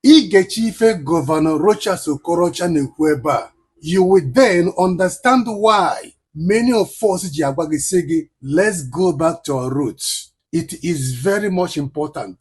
Igechife Governor Rochas Okorocha Nekweba, you will then understand why many of us Jiagbagisegi, let's go back to our roots. It is very much important.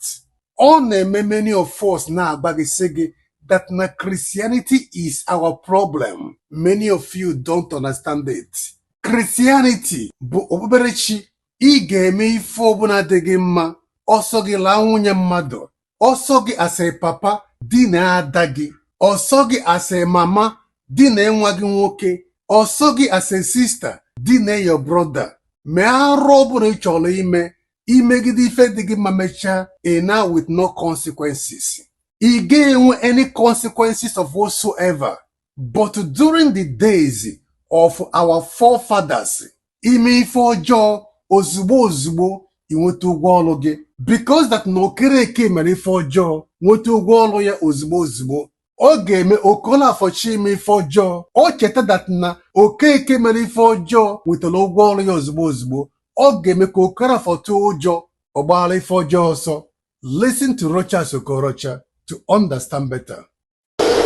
On many of us now Agbagisegi that na Christianity is our problem. Many of you don't understand it. Christianity bụ okpukperechi ị ga-eme ife ọbụla dị gị mma, ọsọ gị laa nwunye mmadụ, ọsọ gị as a papa di na ada gị, ọsọ gị as a mama di na nwa gị nwoke, ọsọ gị as a sister di na your brother. Mee arụ ọbụla ị chọrọ ime, imegide ife dị gị ma mechaa now with no consequences. Ị ga-enwe any consequences of whatsoever. But during the days of our forefathers, ime ife ọjọọ ozugbo inweta ụgwọ ọlụ gị, because that na Okereke mere ife ọjọọ nweta ụgwọ ọlụ ya ozugbo. Ọ ga-eme Okolafọchi ime ife ọjọọ, o cheta that na Okeke mere ife ọjọọ nwetara ụgwọ ọlụ ya ozugbo. Ọ ga-eme ka Okolafọ tụọ ụjọ ọ gbaara ife ọjọọ ọsọ. Listen to Rochas Okorocha to understand better.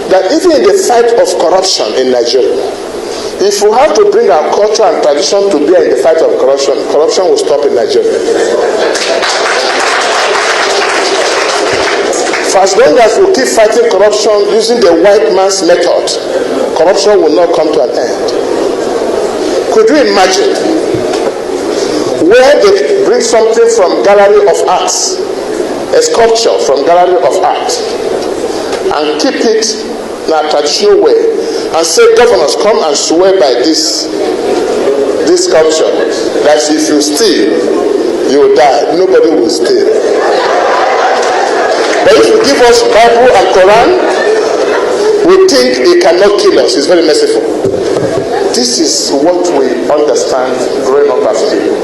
That even in the fight of corruption in Nigeria, if we have to bring our culture and tradition to bear in the fight of corruption, corruption will stop in Nigeria. For as long as we keep fighting corruption using the white man's method, corruption will not come to an end. Could you imagine where they bring something from gallery of arts, a sculpture from gallery of art, and keep it in a traditional way, and say, governors, come and swear by this sculpture, that if you steal, you will die. Nobody will steal. But if you give us Bible and Quran, we think it cannot kill us. It's very merciful. This is what we understand growing up as people.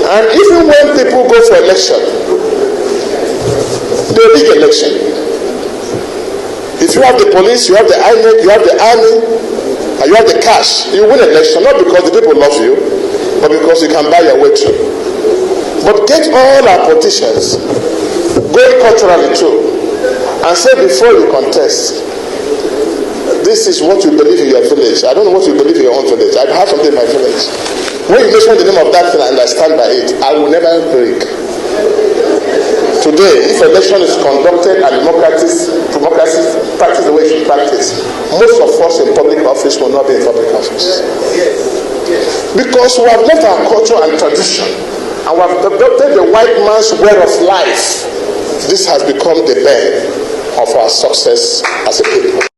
And even when people go for election, the big election, if you have the police, you have the INEC, you have the army, and you have the cash, you win election, not because the people love you, but because you can buy your way through. But get all our politicians going culturally too, and say before you contest, this is what you believe in your village. I don't know what you believe in your own village. I have something in my village. When you mention the name of that thing and I stand by it, I will never break. Today, if election is conducted and democracy practice the way it should practice, most of us in public office will not be in public office. Because we have left our culture and tradition, and we have adopted the white man's way of life. This has become the bane of our success as a people.